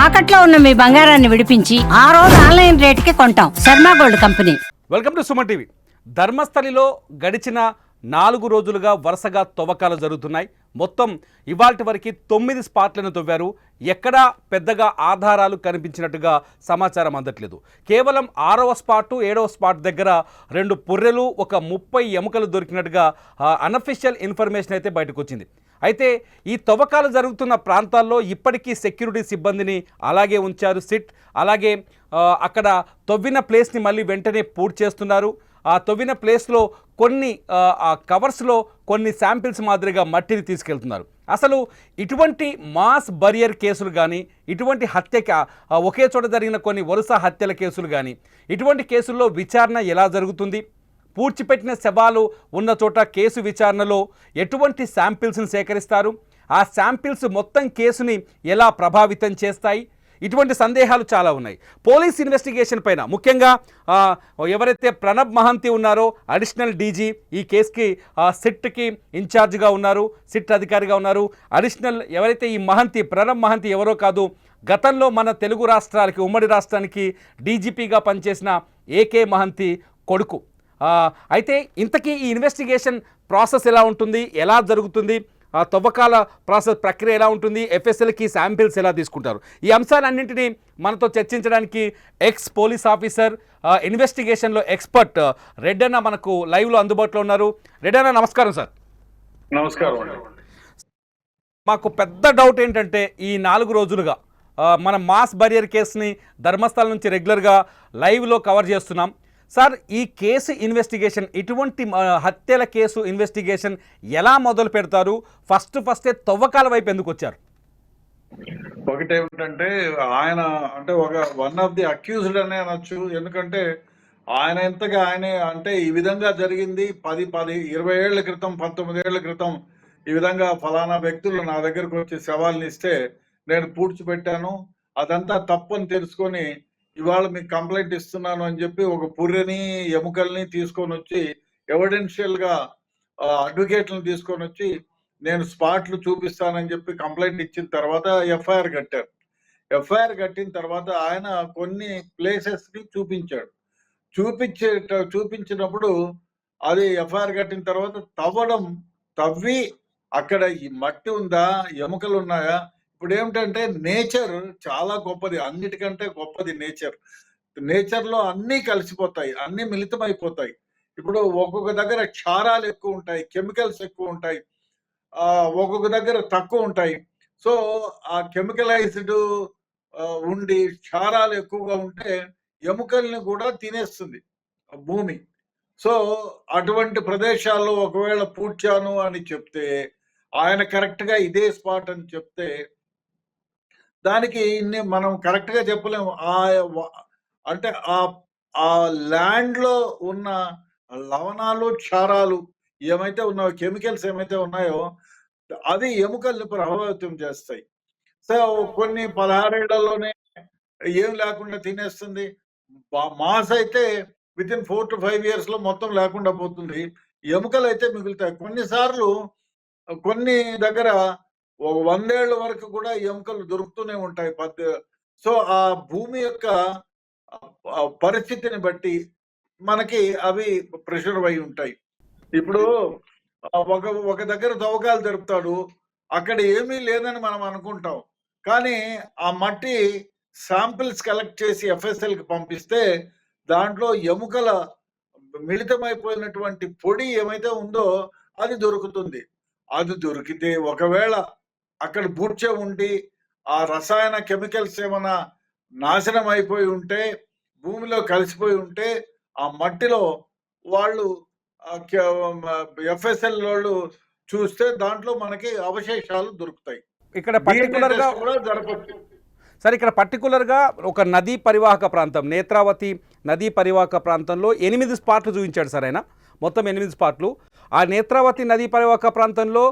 తాకట్లో ఉన్న మీ బంగారాన్ని విడిపించి ఆ రోజు ఆన్లైన్ రేటుకి కొంటాం. Sharma gold company. Welcome to Suman TV. ధర్మస్థలిలో గడిచిన 4 రోజులుగా వరుసగా తవ్వకాలు జరుగుతున్నాయి. మొత్తం ఇవాల్టి వరకు 9 స్పాట్లను తవ్వారు. ఎక్కడా పెద్దగా ఆధారాలు కనిపించినట్టుగా సమాచారం అందట్లేదు. కేవలం 6వ స్పాటు 7వ స్పాట్ దగ్గర 2 పుర్రెలు, ఒక 30 ఎముకలు దొరికినట్టుగా అన్అఫీషియల్ ఇన్ఫర్మేషన్ అయితే బయటకు వచ్చింది. అయితే ఈ తవ్వకాలు జరుగుతున్న ప్రాంతాల్లో ఇప్పటికీ సెక్యూరిటీ సిబ్బందిని అలాగే ఉంచారు సిట్. అలాగే అక్కడ తవ్విన ప్లేస్ని మళ్ళీ వెంటనే పూర్తి చేస్తున్నారు. ఆ తవ్విన ప్లేస్లో కొన్ని కవర్స్లో కొన్ని శాంపిల్స్ మాదిరిగా మట్టిని తీసుకెళ్తున్నారు. అసలు ఇటువంటి మాస్ బరియర్ కేసులు కానీ, ఇటువంటి హత్యకి ఒకే చోట జరిగిన కొన్ని వరుస హత్యల కేసులు కానీ, ఇటువంటి కేసుల్లో విచారణ ఎలా జరుగుతుంది, పూడ్చిపెట్టిన శవాలు ఉన్న చోట కేసు విచారణలో ఎటువంటి శాంపిల్స్ని సేకరిస్తారు, ఆ శాంపిల్స్ మొత్తం కేసుని ఎలా ప్రభావితం చేస్తాయి, ఇటువంటి సందేహాలు చాలా ఉన్నాయి. పోలీస్ ఇన్వెస్టిగేషన్ పైన ముఖ్యంగా ఎవరైతే ప్రణబ్ మహంతి ఉన్నారో అడిషనల్ డీజీ, ఈ కేసుకి సిట్కి ఇన్ఛార్జ్గా ఉన్నారు, సిట్ అధికారిగా ఉన్నారు. అడిషనల్ ఎవరైతే ఈ ప్రణబ్ మహంతి ఎవరో కాదు, గతంలో మన తెలుగు రాష్ట్రాలకి, ఉమ్మడి రాష్ట్రానికి డీజీపీగా పనిచేసిన ఏకే మహంతి కొడుకు. అయితే ఇంతకీ ఈ ఇన్వెస్టిగేషన్ ప్రాసెస్ ఎలా ఉంటుంది, ఎలా జరుగుతుంది, తవ్వకాల ప్రాసెస్ ప్రక్రియ ఎలా ఉంటుంది, ఎఫ్ఎస్ఎల్కి శాంపిల్స్ ఎలా తీసుకుంటారు, ఈ అంశాలన్నింటినీ మనతో చర్చించడానికి ఎక్స్ పోలీస్ ఆఫీసర్, ఇన్వెస్టిగేషన్లో ఎక్స్పర్ట్ రెడ్డన్న మనకు లైవ్లో అందుబాటులో ఉన్నారు. రెడ్డన్న నమస్కారం సార్. నమస్కారం. మాకు పెద్ద డౌట్ ఏంటంటే ఈ 4 రోజులుగా మనం మాస్ బరియర్ కేసుని ధర్మస్థలం నుంచి రెగ్యులర్గా లైవ్లో కవర్ చేస్తున్నాం. సార్, ఈ కేసు ఇన్వెస్టిగేషన్, ఇటువంటి హత్యల కేసు ఇన్వెస్టిగేషన్ ఎలా మొదలు పెడతారు? ఫస్టే తవ్వకాల వైపు ఎందుకు వచ్చారు? ఒకటేమిటంటే ఆయన అంటే వన్ ఆఫ్ ది అక్యూజ్డ్ అనే అనొచ్చు. ఎందుకంటే ఆయన ఎంతగా ఆయనే అంటే ఈ విధంగా జరిగింది 20 ఏళ్ల క్రితం, 19 ఏళ్ల క్రితం ఈ విధంగా ఫలానా వ్యక్తులు నా దగ్గరకు వచ్చి సవాల్ని ఇస్తే నేను పూడ్చిపెట్టాను, అదంతా తప్పని తెలుసుకొని ఇవాళ మీకు కంప్లైంట్ ఇస్తున్నాను అని చెప్పి ఒక పుర్రెని, ఎముకల్ని తీసుకొని వచ్చి ఎవిడెన్షియల్ గా అడ్వకేట్లను తీసుకొని వచ్చి నేను స్పాట్లు చూపిస్తానని చెప్పి కంప్లైంట్ ఇచ్చిన తర్వాత ఎఫ్ఐఆర్ కట్టారు. ఎఫ్ఐఆర్ కట్టిన తర్వాత ఆయన కొన్ని ప్లేసెస్ ని చూపించాడు. చూపించినప్పుడు అది ఎఫ్ఐఆర్ కట్టిన తర్వాత తవ్వి అక్కడ ఈ మట్టి ఉందా, ఎముకలు ఉన్నాయా. ఇప్పుడు ఏమిటంటే నేచర్ చాలా గొప్పది, అన్నిటికంటే గొప్పది నేచర్ లో అన్ని కలిసిపోతాయి, అన్ని మిళితమైపోతాయి. ఇప్పుడు ఒక్కొక్క దగ్గర క్షారాలు ఎక్కువ ఉంటాయి, కెమికల్స్ ఎక్కువ ఉంటాయి, ఒక్కొక్క దగ్గర తక్కువ ఉంటాయి. సో ఆ కెమికలైజ్డ్ ఉండి క్షారాలు ఎక్కువగా ఉంటే ఎముకల్ని కూడా తినేస్తుంది భూమి. సో అటువంటి ప్రదేశాల్లో ఒకవేళ పూడ్చాను అని చెప్తే, ఆయన కరెక్ట్ గా ఇదే స్పాట్ అని చెప్తే దానికి మనం కరెక్ట్ గా చెప్పలేము. అంటే ఆ ల్యాండ్ లో ఉన్న లవణాలు, క్షారాలు ఏమైతే ఉన్నాయో, కెమికల్స్ ఏమైతే ఉన్నాయో అది ఎముకల్ని ప్రభావితం చేస్తాయి. సో కొన్ని 16 ఏళ్లలోనే ఏం లేకుండా తినేస్తుంది. మాస్ అయితే విత్ ఇన్ 4 to 5 years లో మొత్తం లేకుండా పోతుంది. ఎముకలు అయితే మిగులుతాయి. కొన్నిసార్లు కొన్ని దగ్గర 100 ఏళ్ల వరకు కూడా ఎముకలు దొరుకుతూనే ఉంటాయి. సో ఆ భూమి యొక్క పరిస్థితిని బట్టి మనకి అవి ప్రిజర్వ్ అయి ఉంటాయి. ఇప్పుడు ఒక దగ్గర తవ్వకాలు జరుపుతాడు, అక్కడ ఏమీ లేదని మనం అనుకుంటాం. కానీ ఆ మట్టి శాంపిల్స్ కలెక్ట్ చేసి ఎఫ్ఎస్ఎల్ కి పంపిస్తే దాంట్లో ఎముకల మిళితమైపోయినటువంటి పొడి ఏమైతే ఉందో అది దొరుకుతుంది. అది దొరికితే ఒకవేళ అక్కడ బూడ్చే ఉండి ఆ రసాయన కెమికల్స్ ఏమైనా నాశనం అయిపోయి ఉంటే, భూమిలో కలిసిపోయి ఉంటే, ఆ మట్టిలో వాళ్ళు ఎఫ్ఎస్ఎల్ వాళ్ళు చూస్తే దాంట్లో మనకి అవశేషాలు దొరుకుతాయి. ఇక్కడ పర్టికులర్గా కూడా జరపచ్చు. సార్, ఇక్కడ పర్టికులర్గా ఒక నదీ పరివాహక ప్రాంతం, నేత్రావతి నదీ పరివాహక ప్రాంతంలో 8 స్పాట్లు చూపించాడు సార్ ఆయన. మొత్తం 8 స్పాట్లు. ఆ నేత్రావతి నదీ పరివాహక ప్రాంతంలో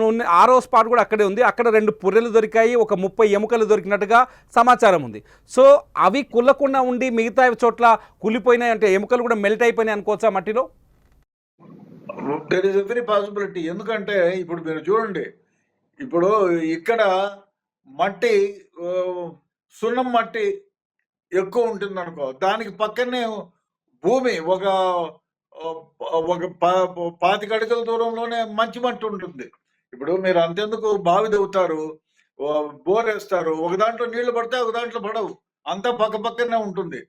ఉన్న 6వ స్పాట్ కూడా అక్కడే ఉంది. అక్కడ 2 పుర్రెలు దొరికాయి, ఒక 30 ఎముకలు దొరికినట్టుగా సమాచారం ఉంది. సో అవి కుల్లకుండా ఉండి మిగతా చోట్ల కులిపోయినాయి అంటే ఎముకలు కూడా మెల్ట్ అయిపోయినాయి అనుకోవచ్చా మట్టిలో? There is every possibility. ఎందుకంటే ఇప్పుడు మీరు చూడండి, ఇప్పుడు ఇక్కడ మట్టి సున్నం మట్టి ఎక్కువ ఉంటుంది అనుకో, దానికి పక్కనే భూమి ఒక 25 అడుగుల దూరంలోనే మంచి మట్టి ఉంటుంది. ఇప్పుడు మీరు అంతెందుకు బావి తవ్వుతారు, బోర్ వేస్తారు, ఒక దాంట్లో నీళ్లు పడితే ఒక దాంట్లో పడవు, అంతా పక్క పక్కనే ఉంటుంది.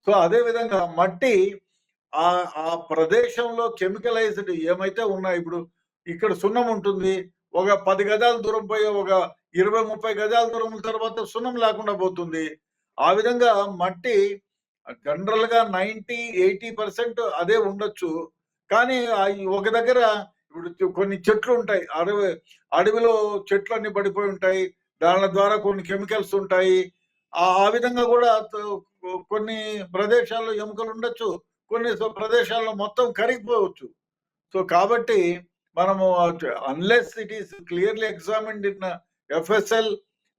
సో అదే విధంగా మట్టి ఆ ప్రదేశంలో కెమికలైజ్డ్ ఏమైతే ఉన్నాయి, ఇప్పుడు ఇక్కడ సున్నం ఉంటుంది, ఒక 10 గజాల దూరం పోయి ఒక 20-30 గజాల దూరం తర్వాత సున్నం లేకుండా పోతుంది. ఆ విధంగా మట్టి జనరల్ గా 90-80% అదే ఉండొచ్చు. కానీ ఒక దగ్గర ఇప్పుడు కొన్ని చెట్లు ఉంటాయి, అడవిలో చెట్లన్నీ పడిపోయి ఉంటాయి, దాని ద్వారా కొన్ని కెమికల్స్ ఉంటాయి. ఆ విధంగా కూడా కొన్ని ప్రదేశాల్లో ఎముకలు ఉండొచ్చు, కొన్ని ప్రదేశాల్లో మొత్తం కరిగిపోవచ్చు. సో కాబట్టి మనము unless it is clearly examined in FSL,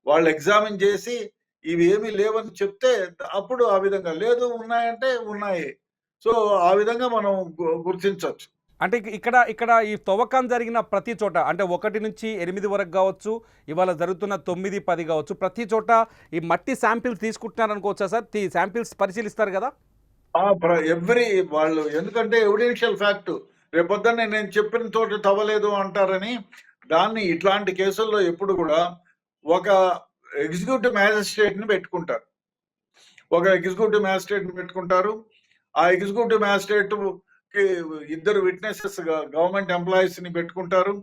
వాళ్ళు ఎగ్జామిన్ చేసి ఇవి ఏమీ లేవని చెప్తే అప్పుడు ఆ విధంగా, లేదు ఉన్నాయంటే ఉన్నాయి. సో ఆ విధంగా మనం గుర్తించవచ్చు. అంటే ఇక్కడ ఈ తవ్వకం జరిగిన ప్రతి చోట, అంటే 1 నుంచి 8 వరకు కావచ్చు, ఇవాళ జరుగుతున్న 9, 10 కావచ్చు, ప్రతి చోట ఈ మట్టి శాంపిల్స్ తీసుకుంటున్నారు అనుకోవచ్చా సార్? శాంపిల్స్ పరిశీలిస్తారు కదా వాళ్ళు, ఎందుకంటే ఎవిడెన్షియల్ ఫ్యాక్ట్, రేపొద్దున్నే నేను చెప్పిన తోటి తవ్వలేదు అంటారని. దాన్ని ఇట్లాంటి కేసుల్లో ఎప్పుడు కూడా ఒక ఎగ్జిక్యూటివ్ మ్యాజిస్ట్రేట్ ని పెట్టుకుంటారు. ఆ ఎగ్జిక్యూటివ్ మ్యాజిస్ట్రేట్ కి 2 విట్నెసెస్ గవర్నమెంట్ ఎంప్లాయీస్ ని పెట్టుకుంటారు.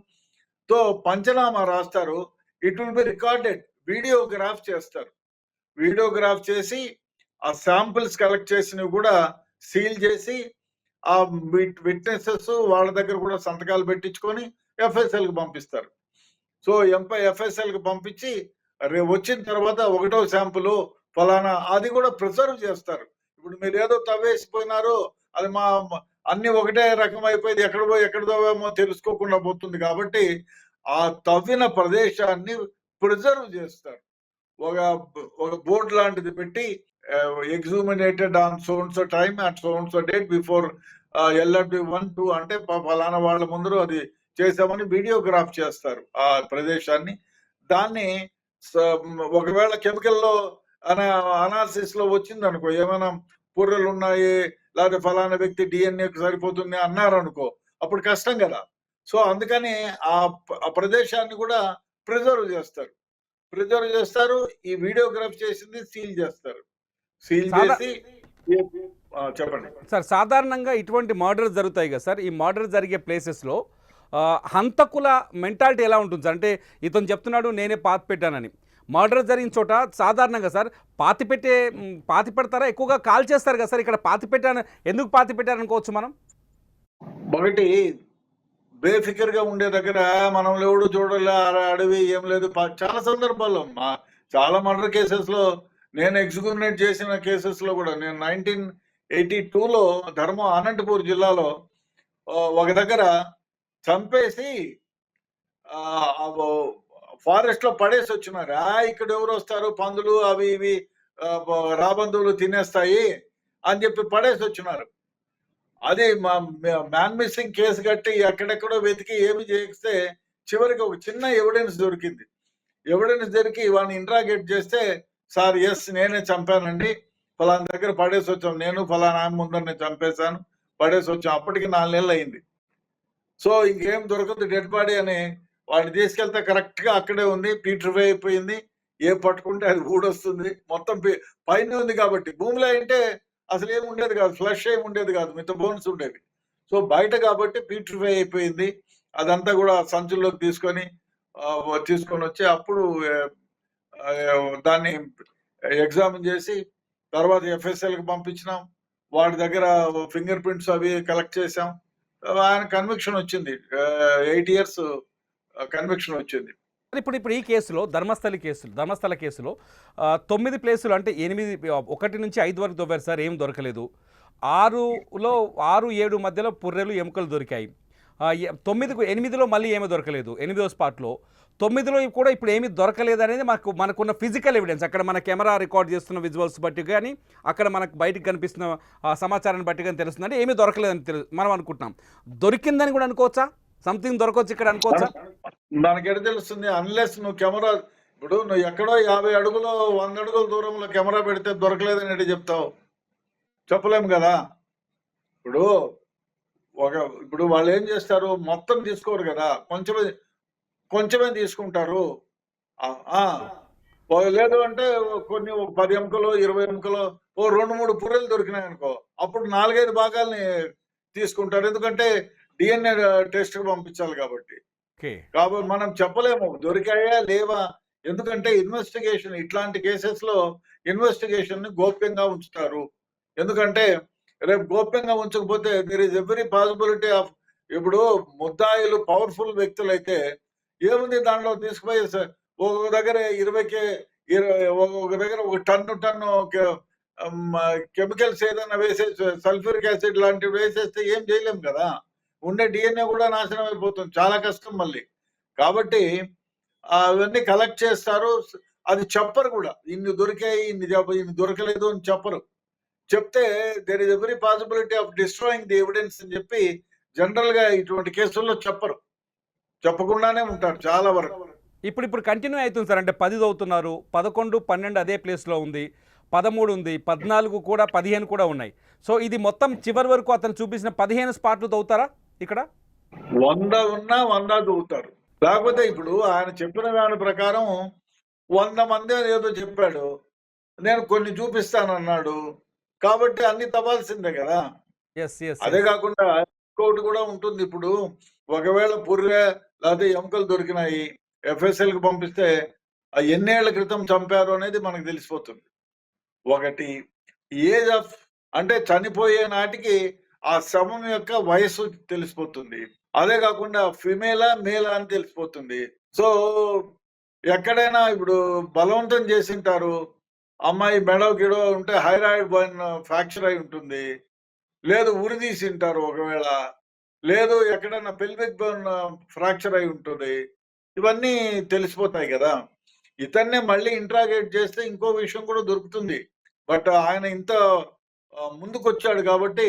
తో పంచనామా రాస్తారు. It will be recorded, videograph చేస్తారు. వీడియోగ్రాఫ్ చేసి ఆ శాంపిల్స్ కలెక్ట్ చేసినవి కూడా సీల్ చేసి ఆ విట్నెసెస్ వాళ్ళ దగ్గర కూడా సంతకాలు పెట్టించుకొని ఎఫ్ఎస్ఎల్ కి పంపిస్తారు. సో ఎఫ్ఎస్ఎల్ కి పంపించి వచ్చిన తర్వాత 1వ శాంపుల్ ఫలానా, అది కూడా ప్రిజర్వ్ చేస్తారు. ఇప్పుడు మీరు ఏదో తవ్వేసిపోయినారో, అది అన్ని ఒకటే రకం అయిపోయింది, ఎక్కడ తవ్వేమో తెలుసుకోకుండా పోతుంది. కాబట్టి ఆ తవ్విన ప్రదేశాన్ని ప్రిజర్వ్ చేస్తారు. ఒక బోర్డు లాంటిది పెట్టి, exhumated on so and so time at so and so date before LRB 1, 2 అంటే ఫలానా వాళ్ళ ముందు అది చేసామని వీడియోగ్రాఫ్ చేస్తారు ఆ ప్రదేశాన్ని. దాన్ని ఒకవేళ కెమికల్లో అనాలిసిస్ లో వచ్చింది అనుకో, ఏమైనా పుర్రెలు ఉన్నాయి, లేకపోతే ఫలానా వ్యక్తి డిఎన్ఏకి సరిపోతుంది అన్నారు అనుకో, అప్పుడు కష్టం కదా. సో అందుకని ఆ ప్రదేశాన్ని కూడా ప్రిజర్వ్ చేస్తారు. ఈ వీడియోగ్రాఫ్ చేసింది సీల్ చేస్తారు. చెప్పండి సార్. సాధారణంగా ఇటువంటి మర్డర్స్ జరుగుతాయి కదా సార్, ఈ మర్డర్ జరిగే ప్లేసెస్లో హంతకుల మెంటాలిటీ ఎలా ఉంటుంది సార్? అంటే ఇతను చెప్తున్నాడు నేనే పాతి పెట్టానని. మర్డర్ జరిగిన చోట సాధారణంగా సార్ పాతి పెడతారా, ఎక్కువగా కాల్ చేస్తారు కదా సార్? ఇక్కడ ఎందుకు పాతి పెట్టారనుకోవచ్చు మనం? ఒకటి, బేఫికర్ గా ఉండే దగ్గర మనం ఎవడు చూడలే, అడవి ఏం లేదు. చాలా సందర్భాల్లో చాలా మర్డర్ కేసెస్ లో, నేను ఎగ్జిక్యూట్ చేసిన కేసెస్ లో కూడా, నేను 1982లో అనంతపూర్ జిల్లాలో ఒక దగ్గర చంపేసి ఫారెస్ట్ లో పడేసి వచ్చినారు. ఇక్కడ ఎవరు వస్తారు, పందులు అవి ఇవి రాబందువులు తినేస్తాయి అని చెప్పి పడేసి వచ్చినారు. అది మ్యాన్ మిస్సింగ్ కేసు కట్టి ఎక్కడెక్కడో వెతికి ఏమి చేస్తే చివరికి ఒక చిన్న ఎవిడెన్స్ దొరికి వాడిని ఇంట్రాగేట్ చేస్తే, సార్ ఎస్ నేనే చంపానండి, ఫలానా దగ్గర పడేసి వచ్చాం, నేను ఫలానా ఆమె ముందర నేను చంపేశాను, పడేసి వచ్చాం. అప్పటికి 4 నెలలు అయింది. సో ఇంకేం దొరకదు డెడ్ బాడీ అని వాడిని తీసుకెళ్తే కరెక్ట్ గా అక్కడే ఉంది, పీట్రిఫై అయిపోయింది. ఏ పట్టుకుంటే అది ఊడొస్తుంది, మొత్తం పైన ఉంది కాబట్టి. భూమిలో అంటే అసలు ఏమి ఉండేది కాదు, ఫ్లష్ ఏమి ఉండేది కాదు, మిగతా బోన్స్ ఉండేది. సో బయట కాబట్టి పీట్రిఫై అయిపోయింది. అదంతా కూడా సంచుల్లోకి తీసుకొని వచ్చి అప్పుడు దాన్ని ఎగ్జామిన్ చేసి తర్వాత ఎఫ్ఎస్ఎల్ కి పంపించినాం. వాడి దగ్గర ఫింగర్ ప్రింట్స్ అవి కలెక్ట్ చేసాం. ఆయన కన్విక్షన్ వచ్చింది, 8 years కన్విక్షన్ వచ్చింది. ఇప్పుడు ఈ కేసులో ధర్మస్థల కేసులో 9 ప్లేసులు, అంటే 1 నుంచి 5 వరకు దొరికారు సార్, ఏం దొరకలేదు. 6-7 మధ్యలో పుర్రెలు ఎముకలు దొరికాయి. 8లో మళ్ళీ ఏమీ దొరకలేదు. 8వ స్పాట్లో 9లో కూడా ఇప్పుడు ఏమీ దొరకలేదు అనేది మనకున్న ఫిజికల్ ఎవిడెన్స్. అక్కడ మన కెమెరా రికార్డ్ చేస్తున్న విజువల్స్ బట్టి కానీ, అక్కడ మనకు బయటకు కనిపిస్తున్న సమాచారాన్ని బట్టి కానీ తెలుస్తుందంటే ఏమీ దొరకలేదని మనం అనుకుంటున్నాం. దొరికిందని కూడా అనుకోవచ్చా? సంథింగ్ దొరకవచ్చు ఇక్కడ అనుకోవచ్చా? మనకెడ తెలుస్తుంది? అన్లెస్ నువ్వు ఇప్పుడు నువ్వు ఎక్కడో 50 అడుగులు 100 అడుగుల దూరంలో కెమెరా పెడితే దొరకలేదని ఎట్లా చెప్తావు? చెప్పలేము కదా. ఇప్పుడు ఇప్పుడు వాళ్ళు ఏం చేస్తారు, మొత్తం తీసుకోరు కదా, కొంచెమే కొంచెమే తీసుకుంటారు. లేదు అంటే కొన్ని 10 ఎముకలు 20 ఎముకలు 2-3 పుర్రెలు దొరికినాయి అనుకో, అప్పుడు 4-5 భాగాల్ని తీసుకుంటారు. ఎందుకంటే డిఎన్ఏ టెస్ట్ పంపించాలి కాబట్టి. కాబట్టి మనం చెప్పలేము దొరికాయా లేవా. ఎందుకంటే ఇన్వెస్టిగేషన్ ఇట్లాంటి కేసెస్ లో ఇన్వెస్టిగేషన్ ని గోప్యంగా ఉంచుతారు. ఎందుకంటే రేపు గోప్యంగా ఉంచకపోతే there is every possibility of, ఇప్పుడు ముద్దాయిలు పవర్ఫుల్ వ్యక్తులైతే ఏముంది దాంట్లో తీసుకుపోయి ఒక దగ్గర 20 ఒక దగ్గర 1 టన్ను కెమికల్స్ ఏదైనా వేసేసి సల్ఫ్యూరిక్ యాసిడ్ లాంటివి వేసేస్తే ఏం చేయలేం కదా. ఉండే డిఎన్ఏ కూడా నాశనం అయిపోతుంది, చాలా కష్టం మళ్ళీ. కాబట్టి అవన్నీ కలెక్ట్ చేస్తారు. అది చెప్పరు కూడా, ఇన్ని దొరికాయి ఇన్ని దొరకలేదు అని చెప్పరు. చెప్తే there is every possibility of destroying the evidence అని చెప్పి జనరల్ గా ఇటువంటి కేసుల్లో చెప్పరు, చెప్పకుండానే ఉంటారు చాలా వరకు. ఇప్పుడు కంటిన్యూ అవుతుంది సార్. అంటే 10 చదువుతున్నారు, 11, 12 అదే ప్లేస్లో ఉంది, 13 ఉంది, 14 కూడా 15 కూడా ఉన్నాయి. సో ఇది మొత్తం చివరి వరకు అతను చూపించిన 15 స్పాట్లు తవ్వుతారా ఇక్కడ? 100 ఉన్నా 100 తవ్వుతారు. లేకపోతే ఇప్పుడు ఆయన చెప్పిన దాని ప్రకారం 100 మంది ఏదో చెప్పాడు, నేను కొన్ని చూపిస్తానన్నాడు, కాబట్టి అన్ని తవ్వాల్సిందే కదా. అదే కాకుండా ఇంకోటి కూడా ఉంటుంది. ఇప్పుడు ఒకవేళ పుర్రె లేకపోతే ఎముకలు దొరికినాయి, FSL కి పంపిస్తే ఎన్నేళ్ల క్రితం చంపారు అనేది మనకు తెలిసిపోతుంది. ఒకటి ఏజ్ ఆఫ్, అంటే చనిపోయే నాటికి ఆ శవం యొక్క వయస్సు తెలిసిపోతుంది. అదే కాకుండా ఫిమేలా మేలా అని తెలిసిపోతుంది. సో ఎక్కడైనా ఇప్పుడు బలవంతం చేసింటారు, అమ్మాయి మెడో గిడో ఉంటే హైరాయిడ్ బోన్ ఫ్రాక్చర్ అయి ఉంటుంది, లేదు ఉరి తీసింటారు ఒకవేళ, లేదు ఎక్కడైనా పెల్విక్ బోన్ ఫ్రాక్చర్ అయి ఉంటుంది. ఇవన్నీ తెలిసిపోతాయి కదా. ఇతన్నే మళ్ళీ ఇంట్రాగేట్ చేస్తే ఇంకో విషయం కూడా దొరుకుతుంది. బట్ ఆయన ఇంత ముందుకొచ్చాడు కాబట్టి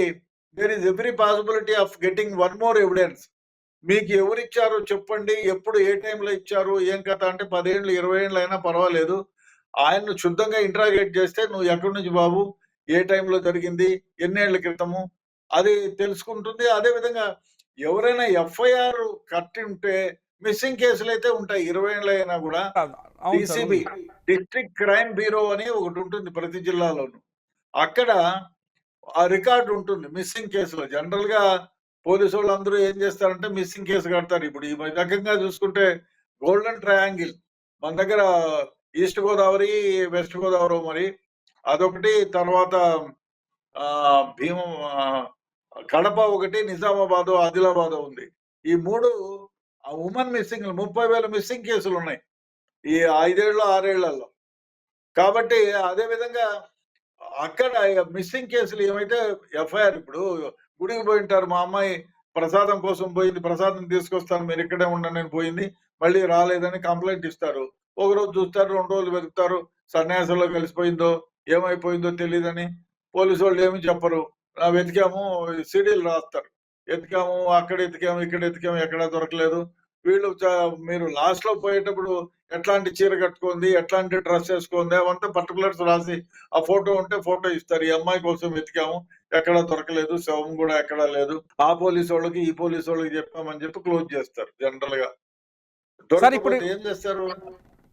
there is every possibility of getting one more evidence. మీకు ఎవరు ఇచ్చారో చెప్పండి, ఎప్పుడు ఏ టైంలో ఇచ్చారు, ఏం కథ అంటే 10 ఏళ్ళు 20 ఏళ్ళు అయినా పర్వాలేదు, ఆయన్ను శుద్ధంగా ఇంట్రాగేట్ చేస్తే నువ్వు ఎక్కడి నుంచి బాబు, ఏ టైంలో జరిగింది, ఎన్నేళ్ల క్రితము, అది తెలుసుకుంటుంది. అదే విధంగా ఎవరైనా FIR కట్టి ఉంటే మిస్సింగ్ కేసులు అయితే ఉంటాయి 20 ఏళ్ళు అయినా కూడా. DCB డిస్ట్రిక్ట్ క్రైమ్ బ్యూరో అని ఒకటి ఉంటుంది ప్రతి జిల్లాలోను, అక్కడ ఆ రికార్డు ఉంటుంది మిస్సింగ్ కేసులో. జనరల్ గా పోలీసు వాళ్ళు అందరూ ఏం చేస్తారంటే మిస్సింగ్ కేసు కడతారు. ఇప్పుడు ఈ రకంగా చూసుకుంటే గోల్డెన్ ట్రయాంగిల్ మన దగ్గర ఈస్ట్ గోదావరి, వెస్ట్ గోదావరి, మరి అదొకటి, తర్వాత భీమం, కడప ఒకటి, నిజామాబాద్, ఆదిలాబాద్ ఉంది. ఈ 3 ఉమెన్ మిస్సింగ్ 30,000 మిస్సింగ్ కేసులు ఉన్నాయి ఈ 5 ఏళ్ళు 6 ఏళ్లలో. కాబట్టి అదే విధంగా అక్కడ మిస్సింగ్ కేసులు ఏమైతే FIR, ఇప్పుడు గుడికి పోయి ఉంటారు, మా అమ్మాయి ప్రసాదం కోసం పోయింది, ప్రసాదం తీసుకొస్తాను మీరు ఇక్కడే ఉండండి అని పోయింది, మళ్ళీ రాలేదని కంప్లైంట్ ఇస్తారు. ఒక రోజు చూస్తారు, 2 రోజులు వెతుకుతారు, సన్యాసంలో కలిసిపోయిందో ఏమైపోయిందో తెలియదని పోలీసు వాళ్ళు ఏమి చెప్పరు. వెతికాము, సీడీలు రాస్తారు, ఎతికాము, అక్కడ ఎతికాము, ఇక్కడ ఎతికాము, ఎక్కడా దొరకలేదు. వీళ్ళు మీరు లాస్ట్ లో పోయేటప్పుడు ఎట్లాంటి చీర కట్టుకుంది, ఎట్లాంటి డ్రెస్ వేసుకుంది, అవంతా పర్టికులర్స్ రాసి ఆ ఫోటో ఉంటే ఫోటో ఇస్తారు. ఈ అమ్మాయి కోసం వెతికాము, ఎక్కడా దొరకలేదు, శవం కూడా ఎక్కడా లేదు, ఆ పోలీసు వాళ్ళకి ఈ పోలీసు వాళ్ళకి చెప్పామని చెప్పి క్లోజ్ చేస్తారు జనరల్ గా. ఇప్పుడు ఏం చేస్తారు?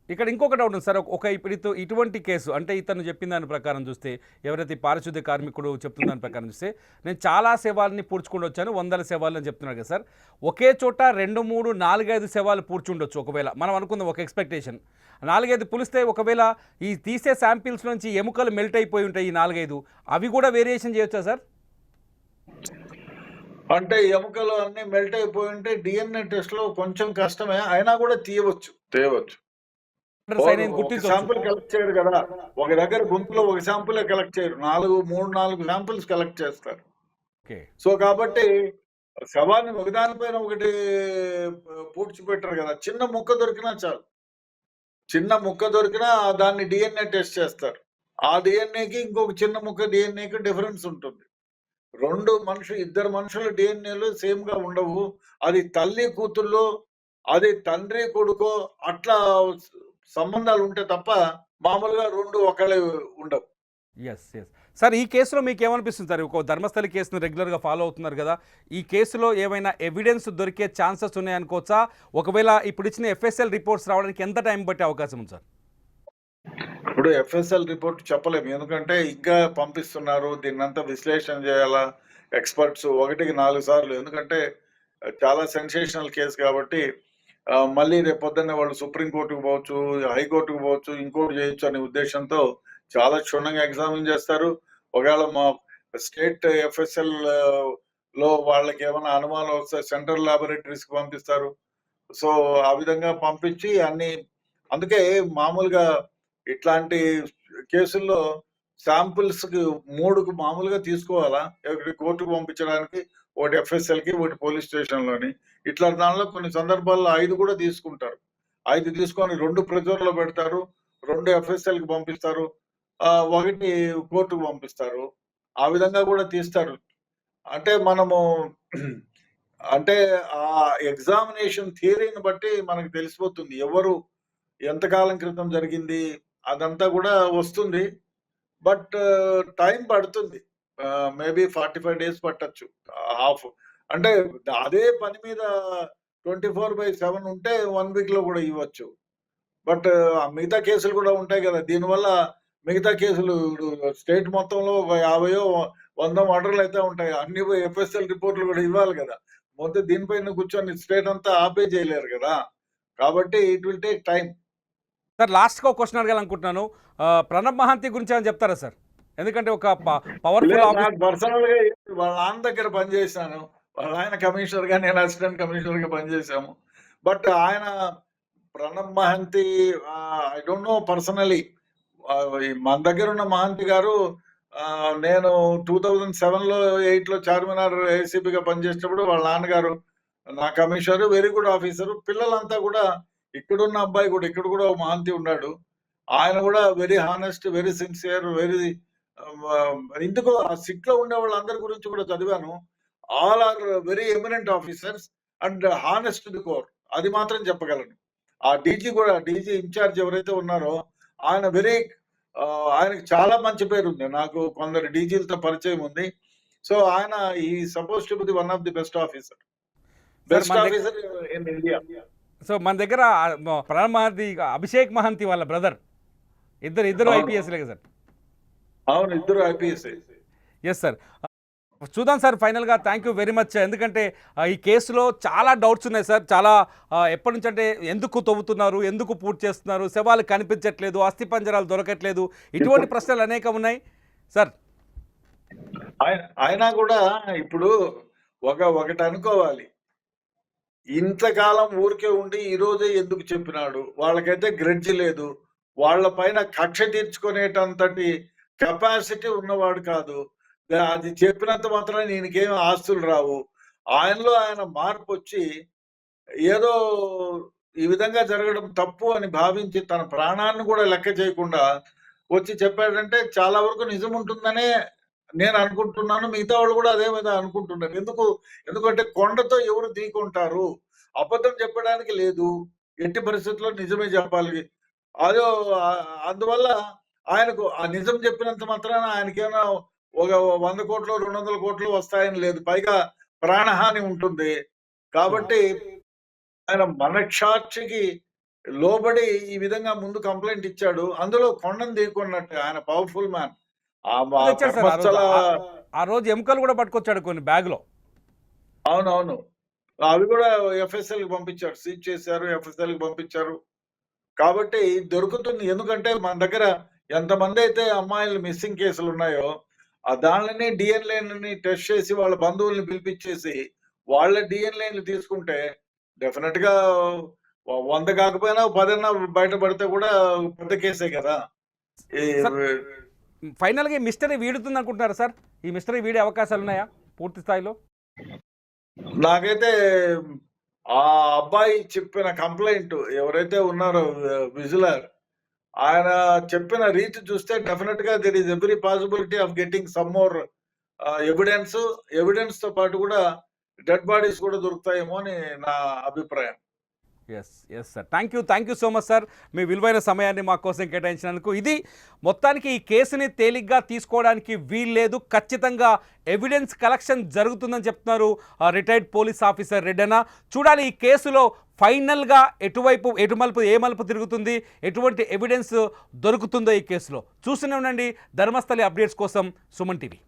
ఇక్కడ ఇంకొక డౌట్ ఉంది సార్. ఇప్పుడు ఇటువంటి కేసు అంటే ఇతను చెప్పిన దాని ప్రకారం చూస్తే, ఎవరైతే పారిశుద్ధ్య కార్మికుడు చెప్తున్న దాని ప్రకారం చూస్తే, నేను చాలా సేవల్ని పూడ్చుకుంటూ వచ్చాను, 100 సేవలు అని చెప్తున్నాడు కదా సార్. ఒకే చోట 2, 3, 4, 5 సేవలు పూడ్చుండొచ్చు. ఒకవేళ మనం అనుకుందాం ఒక ఎక్స్పెక్టేషన్ 4, 5 పులిస్తే, ఒకవేళ ఈ తీసే శాంపిల్స్ నుంచి ఎముకలు మెల్ట్ అయిపోయి ఉంటాయి ఈ 4, 5, అవి కూడా వేరియేషన్ చేయొచ్చా సార్? అంటే ఎముకలు అన్ని మెల్ట్ అయిపోయి ఉంటే DNA టెస్ట్ లో కొంచెం కష్టమే, అయినా కూడా తేవచ్చు. శాంపుల్ కలెక్ట్ చేయరు కదా, ఒక దగ్గర గుంపులో ఒక శాంపుల్ కలెక్ట్ చేయరు, 3-4 శాంపుల్స్ కలెక్ట్ చేస్తారు. సో కాబట్టి శవాన్ని ఒకదానిపైన ఒకటి పూడ్చిపెట్టరు కదా. చిన్న ముక్క దొరికినా చాలు, చిన్న ముక్క దొరికినా దాన్ని DNA టెస్ట్ చేస్తారు. ఆ DNAకి ఇంకొక చిన్న ముక్క DNAకి డిఫరెన్స్ ఉంటుంది. ఇద్దరు మనుషుల DNAలు సేమ్ గా ఉండవు. అది తల్లి కూతుర్లో, అది తండ్రి కొడుకో అట్లా సంబంధాలు ఉంటే తప్ప మామూలుగా 2 ఒకళ్ళే ఉండవు. ఎస్ ఎస్ సార్, ఈ కేసులో మీకు ఏమనిపిస్తుంది సార్? ఒక ధర్మస్థలి కేసును రెగ్యులర్గా ఫాలో అవుతున్నారు కదా, ఈ కేసులో ఏమైనా ఎవిడెన్స్ దొరికే ఛాన్సెస్ ఉన్నాయనుకోవచ్చా? ఒకవేళ ఇప్పుడు ఇచ్చిన ఎఫ్ఎస్ఎల్ రిపోర్ట్స్ రావడానికి ఎంత టైం పట్టే అవకాశం ఉంది సార్? ఇప్పుడు ఎఫ్ఎస్ఎల్ రిపోర్ట్ చెప్పలేము. ఎందుకంటే ఇంకా పంపిస్తున్నారు. దీన్నంతా విశ్లేషణ చేయాలా ఎక్స్‌పర్ట్స్ 1కి 4 సార్లు. ఎందుకంటే చాలా సెన్సేషనల్ కేస్ కాబట్టి మళ్ళీ రేపు పొద్దున్నే వాళ్ళు సుప్రీం కోర్ట్‌కి పోవచ్చు, హైకోర్ట్‌కి పోవచ్చు, ఇంకోటి చేయొచ్చు అనే ఉద్దేశంతో చాలా క్షుణ్ణంగా ఎగ్జామిన్ చేస్తారు. ఒకవేళ మా స్టేట్ ఎఫ్ఎస్ఎల్ లో వాళ్ళకేమైనా అనుమానాలు వస్తే సెంట్రల్ ల్యాబొరేటరీస్‌కి పంపిస్తారు. సో, ఆ విధంగా పంపించి అన్ని అందుకే మామూలుగా ఇట్లాంటి కేసుల్లో శాంపిల్స్‌కి 3కు మామూలుగా తీసుకోవాలా? ఒకటి కోర్టుకు పంపించడానికి, ఒకటి ఎఫ్ఎస్ఎల్‌కి, ఒకటి పోలీస్ స్టేషన్‌లోని. ఇట్లా దానిలో కొన్ని సందర్భాల్లో 5 కూడా తీసుకుంటారు. 5 తీసుకొని 2 ప్రిజర్వ్‌లో పెడతారు. 2 ఎఫ్ఎస్ఎల్‌కి పంపిస్తారు. 1 కోర్టుకు పంపిస్తారు. ఆ విధంగా కూడా తీస్తారు. అంటే మనము అంటే ఆ ఎగ్జామినేషన్ థియరీని బట్టి మనకు తెలిసిపోతుంది. ఎవరు ఎంతకాలం క్రితం జరిగింది అదంతా కూడా వస్తుంది. బట్ టైం పడుతుంది. మేబీ 45 డేస్ పట్టొచ్చు. హాఫ్ అంటే అదే పని మీద 24/7 ఉంటే 1 వీక్‌లో కూడా ఇవ్వచ్చు. బట్ మిగతా కేసులు కూడా ఉంటాయి కదా! దీనివల్ల మిగతా కేసులు స్టేట్ మొత్తంలో ఒక 50 100 మర్డర్‌లయితే ఉంటాయి. అన్ని ఎఫ్ఎస్ఎల్ రిపోర్ట్‌లు కూడా ఇవ్వాలి కదా! మొత్తం దీనిపైన కూర్చొని స్టేట్ అంతా ఆపేజేయలేరు కదా! కాబట్టి it will take time. Sir, లాస్ట్‌గా ఒక క్వశ్చన్ అడగాలనుకుంటున్నాను. ప్రణబ్ మహంతి గురించి ఏమైనా చెప్తారా సార్? ఎందుకంటే ఒక పవర్‌ఫుల్ లేదు, ఆఫీస్. నాకు పర్సనల్‌గా వాళ్ళ నాన్న దగ్గర పనిచేశాను. వాళ్ళ ఆయన కమిషనర్‌గా, నేను అసిస్టెంట్ కమిషనర్‌గా పనిచేశాము. బట్ ఆయన Pranab Mahanti I don't know personally. మన దగ్గర ఉన్న మహంతి గారు నేను 2007లో 8లో చార్మినార్ ఏసీపీగా పనిచేసేటప్పుడు వాళ్ళ నాన్నగారు నా కమిషనర్, వెరీ గుడ్ ఆఫీసర్. పిల్లలంతా కూడా ఇక్కడున్న అబ్బాయి కూడా ఇక్కడ కూడా ఒక మహంతి ఉన్నాడు. ఆయన కూడా very honest, very sincere, very ఇందుకు ఆ సిట్‌లో ఉండే వాళ్ళందరి గురించి కూడా చదివాను. All are very eminent officers and honest to the core. అది మాత్రం చెప్పగలను. ఆ డీజీ కూడా డీజీ ఇన్‌చార్జ్ ఎవరైతే ఉన్నారో ఆయన వెరీ ఆయనకి చాలా మంచి పేరుంది. నాకు కొందరు డీజీలతో పరిచయం ఉంది. సో, ఆయన ఈ suppose to be the one of the best officer. Sir, best మన ఆఫీసర్ ఇన్ ఇండియా. సో మన దగ్గర ప్రణబ్ మహంతి అభిషేక్ మహంతి వాళ్ళ బ్రదర్, ఇద్దరు అవును. ఐపీఎస్లే కదా సార్? అవును, ఇద్దరు ఐపీఎస్ఏ. Yes sir. చూద్దాం సార్, ఫైనల్గా థ్యాంక్ యూ వెరీ మచ్. ఎందుకంటే ఈ కేసులో చాలా డౌట్స్ ఉన్నాయి సార్. చాలా ఎప్పటి నుంచి అంటే ఎందుకు తవ్వుతున్నారు, ఎందుకు పూర్తి చేస్తున్నారు, శవాలు కనిపించట్లేదు, అస్థి పంజరాలు దొరకట్లేదు, ఇటువంటి ప్రశ్నలు అనేకం ఉన్నాయి సార్. అయినా కూడా ఇప్పుడు ఒకటి అనుకోవాలి. ఇంతకాలం ఊరికే ఉండి ఈ రోజే ఎందుకు చెప్పినాడు? వాళ్ళకైతే గ్రడ్జ్ లేదు. వాళ్ళ పైన కక్ష తీర్చుకునేటంతటి కెపాసిటీ ఉన్నవాడు కాదు. అది చెప్పినంత మాత్రాన ఈయనకేం ఆస్తులు రావు. ఆయనలో ఆయన మార్పొచ్చి ఏదో ఈ విధంగా జరగడం తప్పు అని భావించి తన ప్రాణాన్ని కూడా లెక్క చేయకుండా వచ్చి చెప్పాడంటే చాలా వరకు నిజం ఉంటుందనే నేను అనుకుంటున్నాను. మిగతా వాళ్ళు కూడా అదే విధంగా అనుకుంటున్నారు. ఎందుకంటే కొండతో ఎవరు ఢీకొంటారు? అబద్ధం చెప్పడానికి లేదు. ఎట్టి పరిస్థితుల్లో నిజమే చెప్పాలి. అదో అందువల్ల ఆయనకు ఆ నిజం చెప్పినంత మాత్రాన ఆయనకేమైనా ఒక 100,00,00,000, 200,00,00,000 వస్తాయని లేదు. పైగా ప్రాణహాని ఉంటుంది. కాబట్టి ఆయన మనస్సాక్షికి లోబడి ఈ విధంగా ముందు కంప్లెయింట్ ఇచ్చాడు. అందులో కొండను ఢీకొన్నట్టు ఆయన పవర్‌ఫుల్ మ్యాన్. తెచ్చాడు సార్ ఆ రోజు. ధర్మస్థల ఆ రోజు ఎముకలు కూడా పట్టుకొచ్చాడు కొన్ని బ్యాగ్లో. అవునవును. అవి కూడా ఎఫ్ఎస్ఎల్‌కి పంపించారు. సీజ్ చేశారు. ఎఫ్ఎస్ఎల్‌కి పంపించారు. కాబట్టి దొరుకుతుంది. ఎందుకంటే మన దగ్గర ఎంతమందైతే అమ్మాయిలు మిస్సింగ్ కేసులున్నాయో, దానిని డీఎన్ఏలని టెస్ట్ చేసి వాళ్ళ బంధువుల్ని పిలిపిచ్చేసి, వాళ్ళ డీఎన్ఏలు తీసుకుంటే డెఫినిట్‌గా 100 కాకపోయినా 10 అన్నా బయటపడితే కూడా పెద్ద కేసే కదా! ఈ సార్, ఫైనల్గా ఈ మిస్టరీ వీడుతుంది అనుకుంటున్నారా సార్? ఈ మిస్టరీ వీడే అవకాశాలు ఉన్నాయా పూర్తి స్థాయిలో? నాకైతే ఆ అబ్బాయి చెప్పిన కంప్లెయింట్ ఎవరైతే ఉన్నారో విజిలర్, ఆయన చెప్పిన రీతి చూస్తే డెఫినిట్‌గా there is every possibility of getting some more ఎవిడెన్స్‌తో పాటు కూడా డెడ్ బాడీస్ కూడా దొరుకుతాయేమో అని నా అభిప్రాయం. Yes sir, thank you so much sir, మీ విలువైన సమయాన్ని మా కోసం కేటాయించినందుకు. ఇది మొత్తానికి ఈ కేసుని తేలిగ్గా తీసుకోవడానికి వీల్లేదు, ఖచ్చితంగా ఎవిడెన్స్ కలెక్షన్ జరుగుతుందని చెప్తున్నారు రిటైర్డ్ పోలీస్ ఆఫీసర్ రెడ్డన్న. చూడాలి ఈ కేసులో ఫైనల్గా ఎటు మలుపు తిరుగుతుంది, ఎటువంటి ఎవిడెన్స్ దొరుకుతుందో ఈ కేసులో. చూస్తూనే ఉండండి ధర్మస్థలి అప్డేట్స్ కోసం సుమన్ టీవీ.